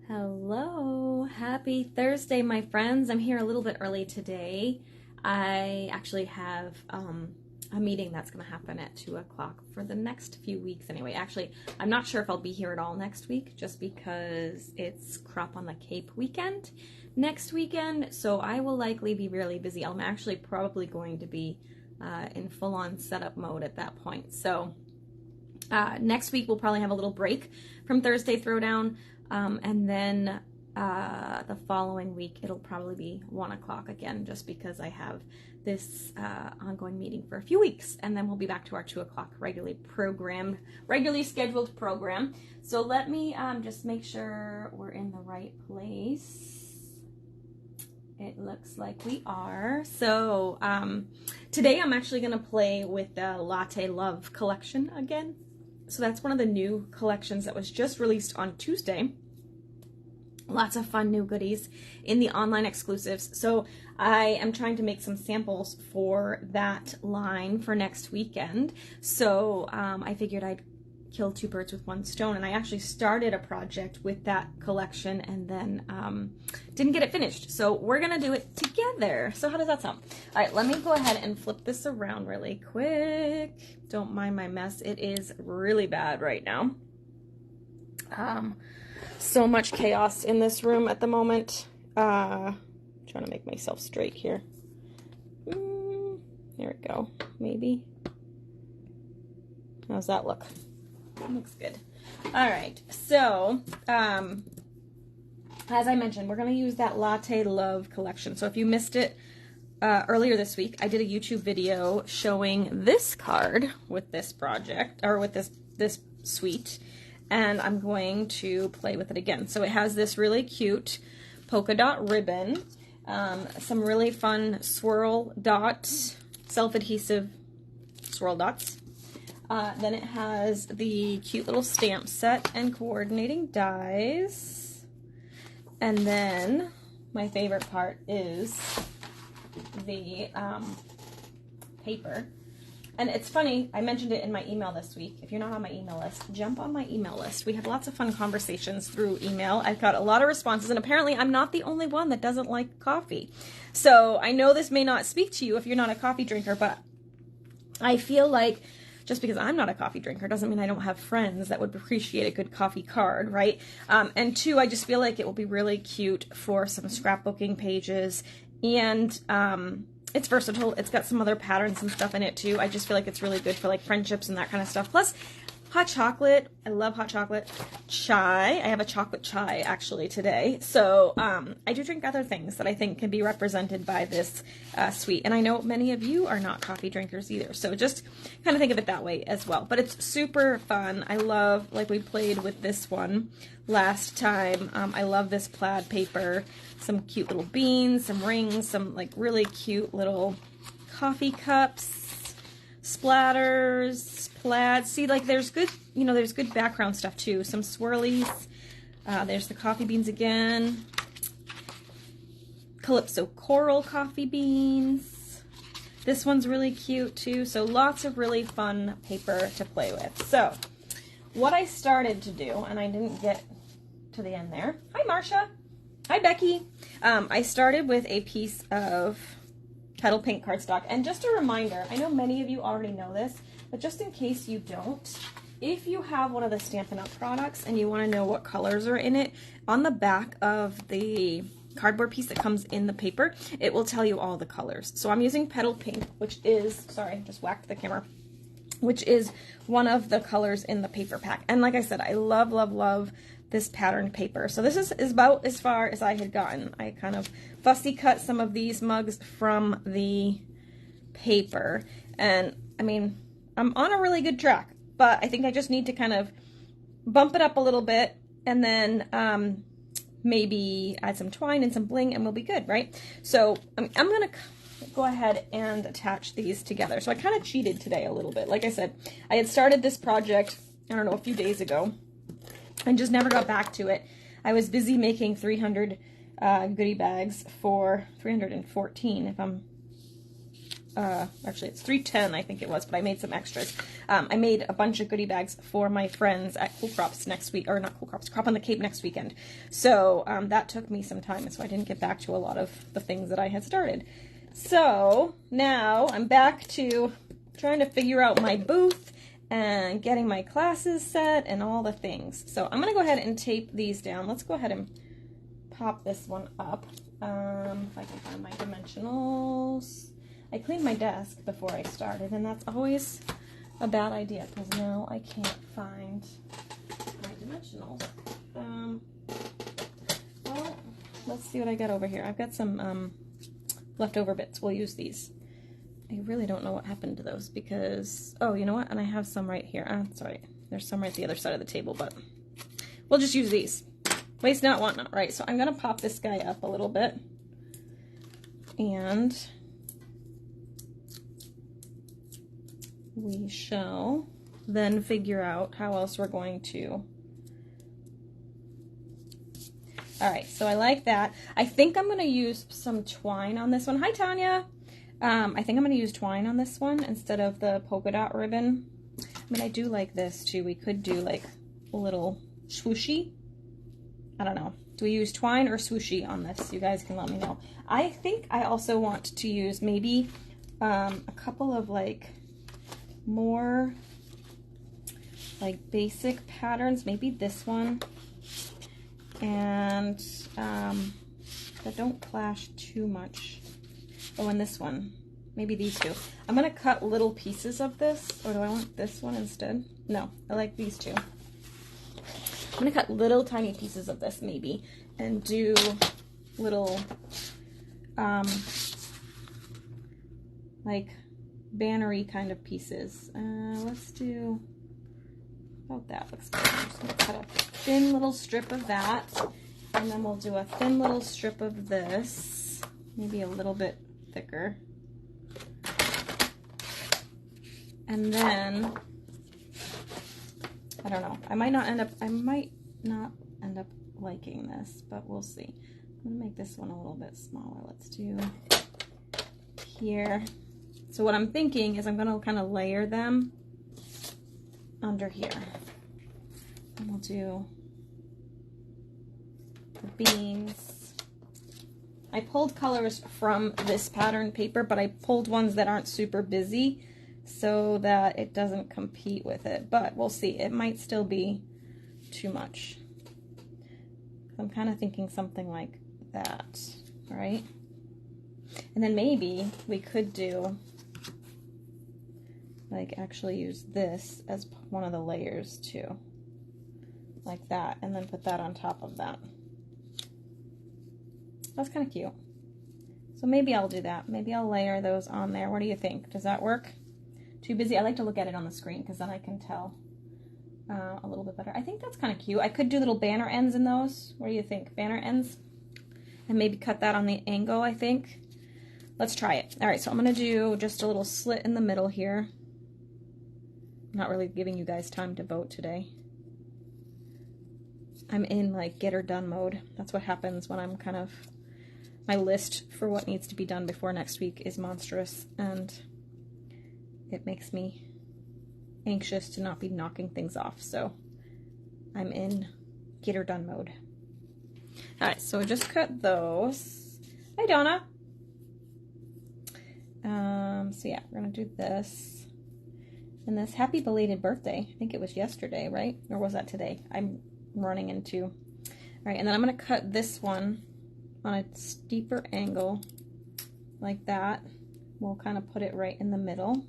Hello, happy Thursday, my friends. I'm here a little bit early today. I actually have a meeting that's going to happen at 2 o'clock for the next few weeks anyway. Actually, I'm not sure if I'll be here at all next week just because it's Crop on the Cape weekend next weekend, so I will likely be really busy. I'm actually probably going to be in full-on setup mode at that point. So next week we'll probably have a little break from Thursday Throwdown. And then the following week, it'll probably be 1 o'clock again, just because I have this ongoing meeting for a few weeks. And then we'll be back to our 2 o'clock regularly scheduled program. So let me just make sure we're in the right place. It looks like we are. So today I'm actually going to play with the Latte Love collection again. So that's one of the new collections that was just released on Tuesday. Lots of fun new goodies in the online exclusives. So I am trying to make some samples for that line for next weekend. So I figured I'd kill two birds with one stone, and I actually started a project with that collection and then didn't get it finished. So we're gonna do it together. So how does that sound? All right, let me go ahead and flip this around really quick. Don't mind my mess. It is really bad right now. So much chaos in this room at the moment. Trying to make myself straight here. There we go. Maybe. How's that look? Looks good. All right, so as I mentioned, we're going to use that Latte Love collection. So if you missed it earlier this week, I did a YouTube video showing this card with this project, or with this suite, and I'm going to play with it again. So it has this really cute polka dot ribbon, some really fun swirl dot, self-adhesive swirl dots. Then it has the cute little stamp set and coordinating dies. And then my favorite part is the paper. And it's funny, I mentioned it in my email this week. If you're not on my email list, jump on my email list. We have lots of fun conversations through email. I've got a lot of responses, and apparently I'm not the only one that doesn't like coffee. So I know this may not speak to you if you're not a coffee drinker, but I feel like just because I'm not a coffee drinker doesn't mean I don't have friends that would appreciate a good coffee card, right? And two, I just feel like it will be really cute for some scrapbooking pages, and it's versatile. It's got some other patterns and stuff in it too. I just feel like it's really good for like friendships and that kind of stuff. Plus, hot chocolate. I love hot chocolate. Chai. I have a chocolate chai actually today. So I do drink other things that I think can be represented by this suite. And I know many of you are not coffee drinkers either. So just kind of think of it that way as well. But it's super fun. I love, like we played with this one last time. I love this plaid paper. Some cute little beans, some rings, some like really cute little coffee cups, splatters, plaid. See, like there's good, there's good background stuff too. Some swirlies. There's the coffee beans again. Calypso coral coffee beans. This one's really cute too. So lots of really fun paper to play with. So what I started to do, and I didn't get to the end there. Hi, Marcia. Hi, Becky. I started with a piece of petal pink cardstock, and just a reminder, I know many of you already know this, but just in case you don't, if you have one of the Stampin' Up products and you want to know what colors are in it, on the back of the cardboard piece that comes in the paper, it will tell you all the colors. So I'm using petal pink, which is, sorry, just whacked the camera, which is one of the colors in the paper pack. And like I said, I love, love, love this patterned paper. So this is about as far as I had gotten. I kind of fussy cut some of these mugs from the paper, and I mean, I'm on a really good track, but I think I just need to kind of bump it up a little bit, and then maybe add some twine and some bling, and we'll be good, right? So I'm gonna go ahead and attach these together. So I kind of cheated today a little bit. Like I said, I had started this project, I don't know, a few days ago, and just never got back to it. I was busy making 300 goodie bags for 314 if I'm actually it's $3.10 I think it was, but I made some extras. I made a bunch of goodie bags for my friends at Cool Crops next week, or not Cool Crops, Crop on the Cape next weekend. So that took me some time, so I didn't get back to a lot of the things that I had started. So now I'm back to trying to figure out my booth and getting my classes set and all the things. So I'm going to go ahead and tape these down. Let's go ahead and pop this one up. If I can find my dimensionals. I cleaned my desk before I started, and that's always a bad idea because now I can't find my dimensionals. Well, let's see what I got over here. I've got some leftover bits. We'll use these. I really don't know what happened to those because, oh, you know what? And I have some right here. Sorry, there's some right the other side of the table, but we'll just use these. Waste not, want not, right? So I'm going to pop this guy up a little bit. And we shall then figure out how else we're going to. All right, so I like that. I think I'm going to use some twine on this one. Hi, Tanya. I think I'm going to use twine on this one instead of the polka dot ribbon. I mean, I do like this too. We could do like a little swooshy. I don't know. Do we use twine or swooshy on this? You guys can let me know. I think I also want to use maybe a couple of like more like basic patterns. Maybe this one. And that don't clash too much. Oh, and this one. Maybe these two. I'm going to cut little pieces of this. Or do I want this one instead? No, I like these two. I'm going to cut little tiny pieces of this maybe. And do little, like, banner-y kind of pieces. Let's do about that. Looks good. I'm just going to cut a thin little strip of that. And then we'll do a thin little strip of this. Maybe a little bit thicker. And then, I don't know, I might not end up liking this, but we'll see. I'm gonna make this one a little bit smaller. Let's do here. So what I'm thinking is I'm gonna kind of layer them under here. And we'll do the beans. I pulled colors from this pattern paper, but I pulled ones that aren't super busy so that it doesn't compete with it. But we'll see. It might still be too much. I'm kind of thinking something like that, right? And then maybe we could do, like, actually use this as one of the layers too. Like that, and then put that on top of that. That's kind of cute. So maybe I'll do that. Maybe I'll layer those on there. What do you think? Does that work? Too busy? I like to look at it on the screen because then I can tell a little bit better. I think that's kind of cute. I could do little banner ends in those. What do you think? Banner ends? And maybe cut that on the angle, I think. Let's try it. All right, so I'm going to do just a little slit in the middle here. I'm not really giving you guys time to vote today. I'm in like get her done mode. That's what happens when I'm kind of, my list for what needs to be done before next week is monstrous, and it makes me anxious to not be knocking things off. So I'm in get her done mode. All right, so just cut those. Hi, Donna. So yeah, we're gonna do this. And this happy belated birthday. I think it was yesterday, right? Or was that today? I'm running into. All right, and then I'm gonna cut this one on a steeper angle like that. We'll kind of put it right in the middle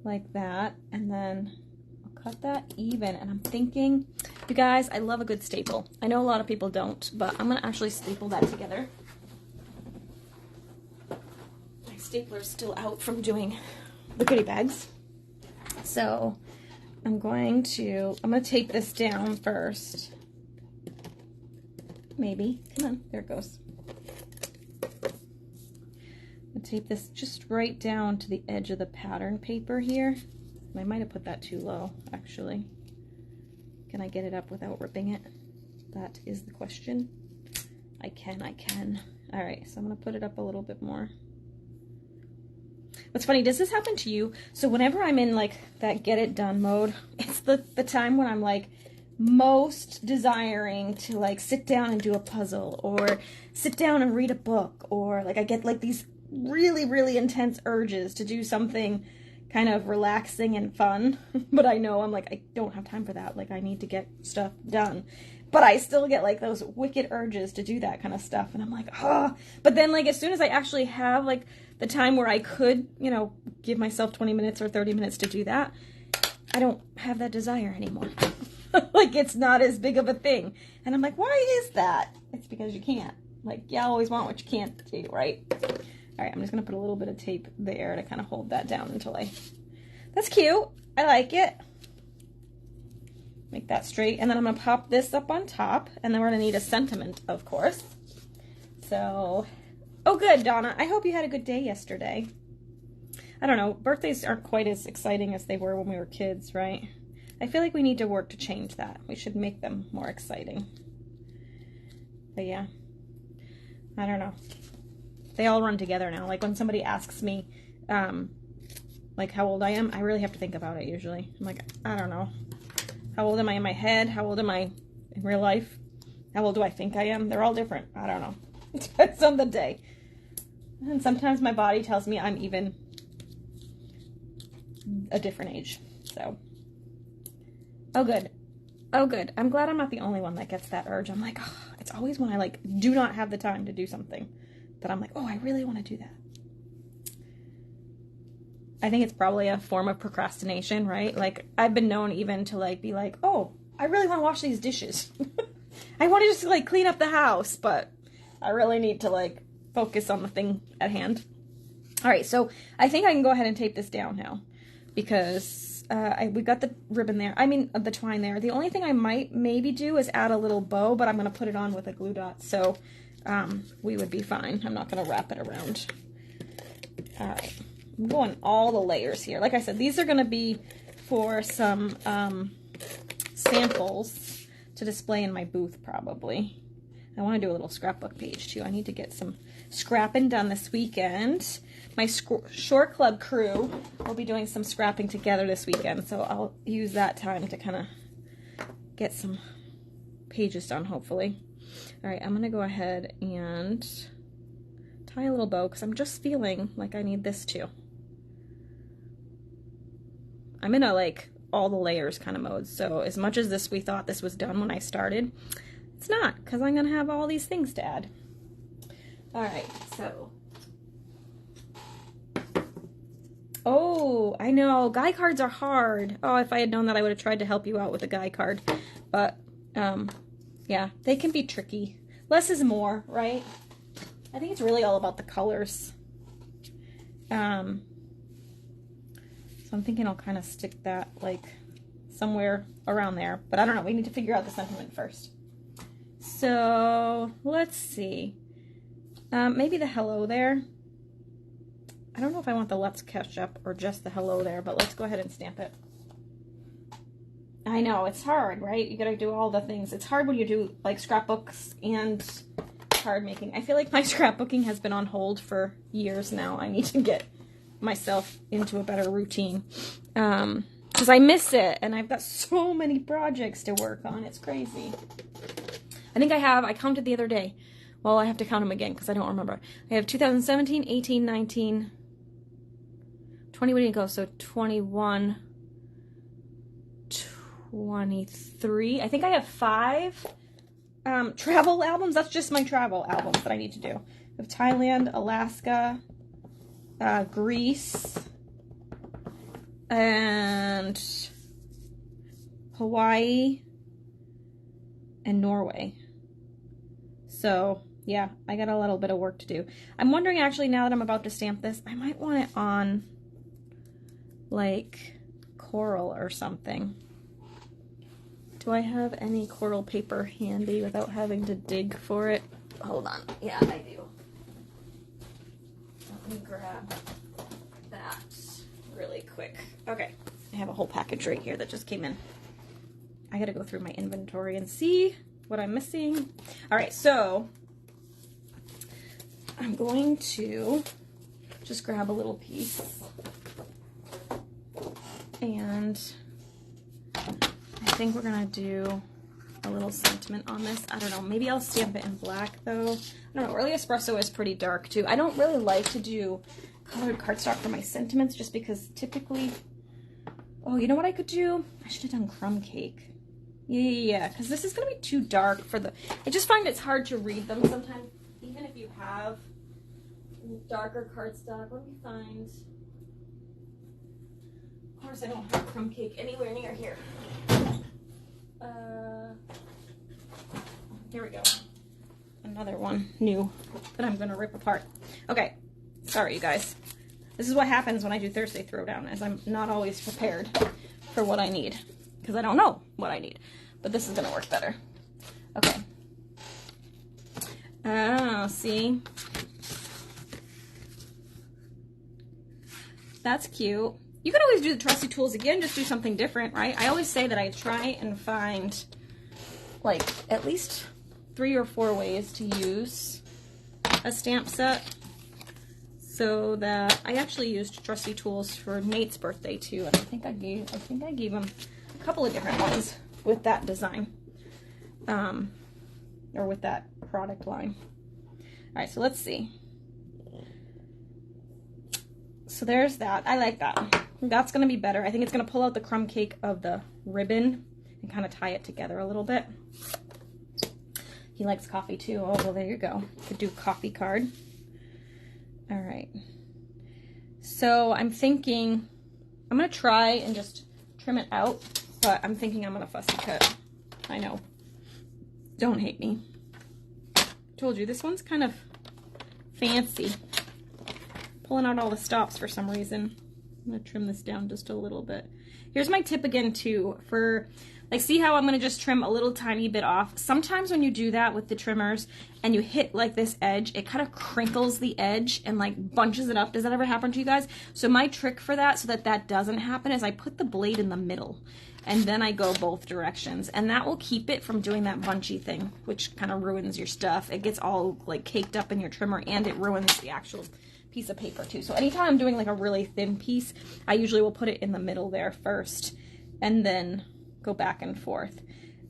like that, and then I'll cut that even. And I'm thinking, you guys, I love a good staple. I know a lot of people don't, but I'm gonna actually staple that together. My stapler's still out from doing the goodie bags. So I'm gonna tape this down first. Maybe. Come on, there it goes. I'm gonna tape this just right down to the edge of the pattern paper here. I might have put that too low, actually. Can I get it up without ripping it? That is the question. I can. All right, so I'm gonna put it up a little bit more. What's funny, does this happen to you? So whenever I'm in like that get it done mode, it's the time when I'm like most desiring to like sit down and do a puzzle or sit down and read a book, or like I get like these really, really intense urges to do something kind of relaxing and fun. But I know I'm like, I don't have time for that. Like I need to get stuff done. But I still get like those wicked urges to do that kind of stuff. And I'm like, oh. But then like as soon as I actually have like the time where I could, you know, give myself 20 minutes or 30 minutes to do that, I don't have that desire anymore. Like it's not as big of a thing. And I'm like, why is that? It's because you can't. Like you always want what you can't do, right? All right, I'm just going to put a little bit of tape there to kind of hold that down until that's cute. I like it. Make that straight. And then I'm going to pop this up on top. And then we're going to need a sentiment, of course. So, oh good, Donna. I hope you had a good day yesterday. I don't know. Birthdays aren't quite as exciting as they were when we were kids, right? I feel like we need to work to change that. We should make them more exciting. But yeah, I don't know. They all run together now. Like when somebody asks me, like how old I am, I really have to think about it usually. I'm like, I don't know. How old am I in my head? How old am I in real life? How old do I think I am? They're all different. I don't know. It depends on the day. And sometimes my body tells me I'm even a different age. So, oh good. Oh good. I'm glad I'm not the only one that gets that urge. I'm like, oh, it's always when I like do not have the time to do something that I'm like, oh, I really want to do that. I think it's probably a form of procrastination, right? Like I've been known even to like be like, oh, I really want to wash these dishes. I want to just like clean up the house, but I really need to like focus on the thing at hand. All right, so I think I can go ahead and tape this down now because we got the ribbon there. I mean, the twine there. The only thing I might maybe do is add a little bow, but I'm going to put it on with a glue dot. So we would be fine. I'm not going to wrap it around. All right. I'm going all the layers here. Like I said, these are going to be for some samples to display in my booth probably. I want to do a little scrapbook page too. I need to get some scrapping done this weekend. My short club crew will be doing some scrapping together this weekend, so I'll use that time to kind of get some pages done, hopefully. All right, I'm going to go ahead and tie a little bow because I'm just feeling like I need this too. I'm in a like all the layers kind of mode, so as much as we thought this was done when I started, it's not, because I'm going to have all these things to add. All right, so. Oh, I know. Guy cards are hard. Oh, if I had known that, I would have tried to help you out with a guy card. But, yeah, they can be tricky. Less is more, right? I think it's really all about the colors. So I'm thinking I'll kind of stick that, like, somewhere around there. But I don't know. We need to figure out the sentiment first. So, let's see. Maybe the hello there. I don't know if I want the let's catch up or just the hello there, but let's go ahead and stamp it. I know, it's hard, right? You gotta do all the things. It's hard when you do, like, scrapbooks and card making. I feel like my scrapbooking has been on hold for years now. I need to get myself into a better routine. Because I miss it, and I've got so many projects to work on. It's crazy. I think I counted the other day. Well, I have to count them again because I don't remember. I have 2017, 18, 19, 20, where did it go? So 21, 23. I think I have 5 travel albums. That's just my travel albums that I need to do. I have Thailand, Alaska, Greece, and Hawaii, and Norway. So, yeah, I got a little bit of work to do. I'm wondering, actually, now that I'm about to stamp this, I might want it on, like, coral or something. Do I have any coral paper handy without having to dig for it? Hold on. Yeah, I do. Let me grab that really quick. Okay. I have a whole package right here that just came in. I gotta go through my inventory and see what I'm missing. All right, so I'm going to just grab a little piece. And I think we're gonna do a little sentiment on this. I don't know, maybe I'll stamp it in black though. I don't know, Early Espresso is pretty dark too. I don't really like to do colored cardstock for my sentiments just because typically, oh, you know what I could do? I should have done crumb cake. Yeah, because this is gonna be too dark for the, I just find it's hard to read them sometimes, even if you have darker cardstock. Let me find, of course I don't have crumb cake anywhere near here. Here we go. Another one, new, that I'm gonna rip apart. Okay, sorry you guys. This is what happens when I do Thursday Throwdown, is I'm not always prepared for what I need, because I don't know what I need. But this is gonna work better. Okay. Oh, see? That's cute. You can always do the trusty tools again, just do something different, right? I always say that I try and find like at least 3 or 4 ways to use a stamp set, so that I actually used trusty tools for Nate's birthday too, and I think I gave him a couple of different ones with that design, or with that product line. All right, so let's see. So there's that. I like that. That's gonna be better. I think it's gonna pull out the crumb cake of the ribbon and kind of tie it together a little bit. He likes coffee too. Oh, well, there you go. Could do coffee card. All right. So I'm thinking, I'm gonna try and just trim it out, but I'm thinking I'm gonna fussy cut. I know. Don't hate me. Told you, this one's kind of fancy. Pulling out all the stops for some reason. I'm gonna trim this down just a little bit. Here's my tip again too, for like, see how I'm gonna just trim a little tiny bit off. Sometimes when you do that with the trimmers and you hit like this edge, it kind of crinkles the edge and like bunches it up. Does that ever happen to you guys? So my trick for that, so that that doesn't happen, is I put the blade in the middle and then I go both directions, and that will keep it from doing that bunchy thing, which kind of ruins your stuff. It gets all like caked up in your trimmer, and it ruins the actual piece of paper too. So anytime I'm doing like a really thin piece, I usually will put it in the middle there first and then go back and forth.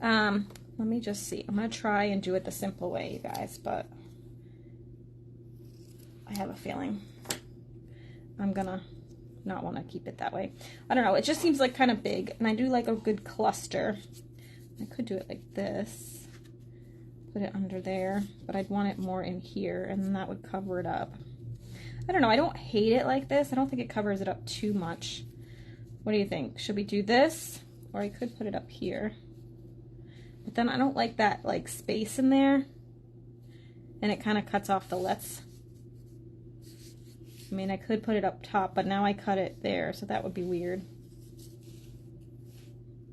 Let me just see. I'm gonna try and do it the simple way, you guys, but I have a feeling I'm gonna not want to keep it that way. I don't know, it just seems like kind of big, and I do like a good cluster. I could do it like this, put it under there, but I'd want it more in here, and then that would cover it up. I don't know, I don't hate it like this. I don't think it covers it up too much. What do you think? Should we do this? Or I could put it up here. But then I don't like that like space in there. And it kind of cuts off the lets. I mean, I could put it up top, but now I cut it there, so that would be weird.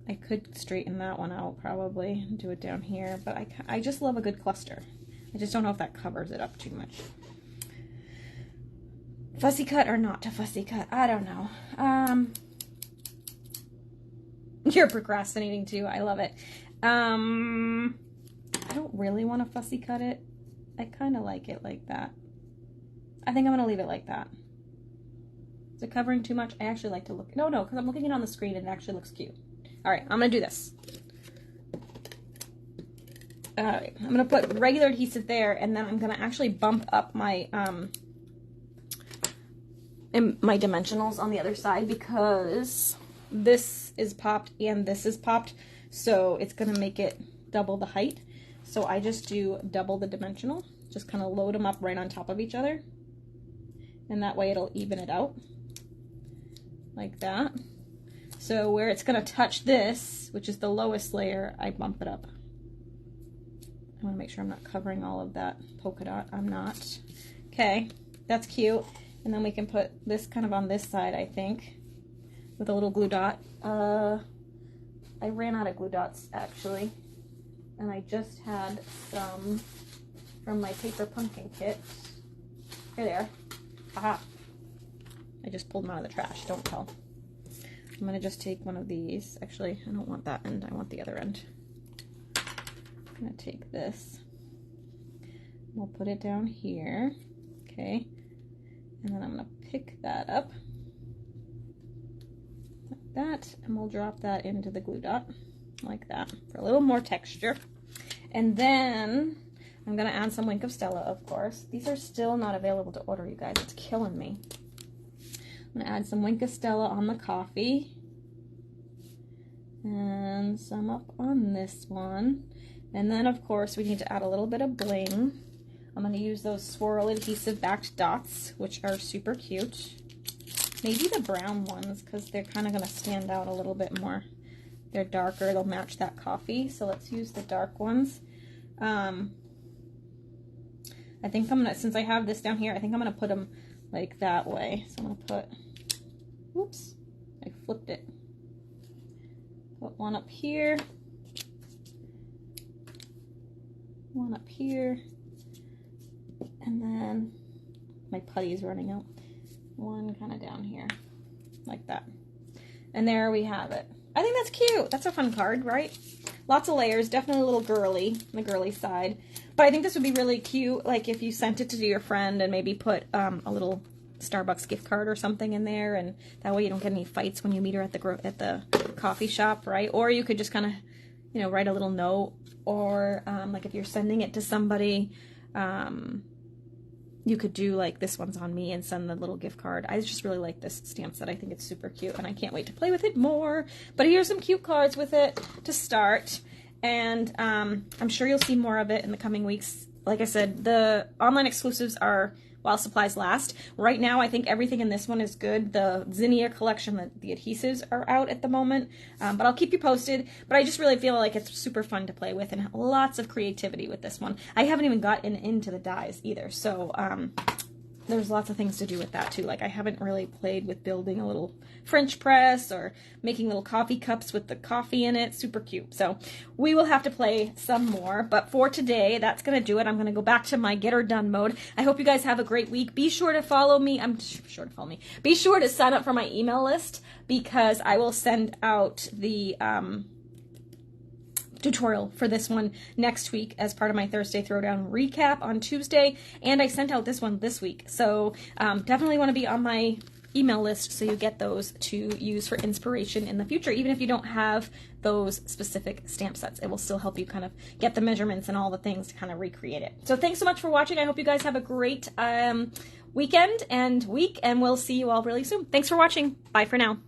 I could straighten that one out probably and do it down here, but I just love a good cluster. I just don't know if that covers it up too much. Fussy cut or not to fussy cut, I don't know. You're procrastinating too, I love it. I don't really want to fussy cut it. I kind of like it like that. I think I'm going to leave it like that. Is it covering too much? I actually like to look, no, because I'm looking it on the screen and it actually looks cute. All right, I'm going to do this. All right, I'm going to put regular adhesive there, and then I'm going to actually bump up my my dimensionals on the other side, because this is popped and this is popped, so it's going to make it double the height. So I just do double the dimensional, just kind of load them up right on top of each other, and that way it'll even it out like that. So where it's going to touch this, which is the lowest layer, I bump it up. I want to make sure I'm not covering all of that polka dot. I'm not. Okay, that's cute. And then we can put this kind of on this side, I think, with a little glue dot. I ran out of glue dots, actually. And I just had some from my paper pumpkin kit. Here they are. Aha. I just pulled them out of the trash, don't tell. I'm gonna just take one of these. Actually, I don't want that end, I want the other end. I'm gonna take this. We'll put it down here, okay? And then I'm going to pick that up like that, and we'll drop that into the glue dot like that for a little more texture. And then I'm going to add some Wink of Stella, of course. These are still not available to order, you guys. It's killing me. I'm going to add some Wink of Stella on the coffee. And some up on this one. And then, of course, we need to add a little bit of bling. I'm going to use those swirl adhesive backed dots, which are super cute. Maybe the brown ones, because they're kind of going to stand out a little bit more. They're darker, they'll match that coffee. So let's use the dark ones. I think I'm going to, since I have this down here, I think I'm going to put them like that way. So I'm going to put, whoops, I flipped it. Put one up here. One up here. And then my putty is running out. One kind of down here, like that. And there we have it. I think that's cute. That's a fun card, right? Lots of layers, definitely a little girly, on the girly side. But I think this would be really cute, like if you sent it to your friend and maybe put a little Starbucks gift card or something in there, and that way you don't get any fights when you meet her at the coffee shop, right? Or you could just kind of, you know, write a little note, or like if you're sending it to somebody, you could do like this one's on me and send the little gift card. I just really like this stamp set. I think it's super cute and I can't wait to play with it more. But here's some cute cards with it to start. And I'm sure you'll see more of it in the coming weeks. Like I said, the online exclusives are while supplies last. Right now, I think everything in this one is good. The Zinnia collection, the adhesives are out at the moment, but I'll keep you posted. But I just really feel like it's super fun to play with and lots of creativity with this one. I haven't even gotten into the dies either, so there's lots of things to do with that too. Like I haven't really played with building a little French press or making little coffee cups with the coffee in it. Super cute. So we will have to play some more. But for today, that's going to do it. I'm going to go back to my get her done mode. I hope you guys have a great week. Be sure to follow me. Be sure to sign up for my email list because I will send out the tutorial for this one next week as part of my Thursday Throwdown recap on Tuesday, and I sent out this one this week, so definitely want to be on my email list so you get those to use for inspiration in the future. Even if you don't have those specific stamp sets, it will still help you kind of get the measurements and all the things to kind of recreate it. So thanks so much for watching. I hope you guys have a great weekend and week, and we'll see you all really soon. Thanks for watching. Bye for now.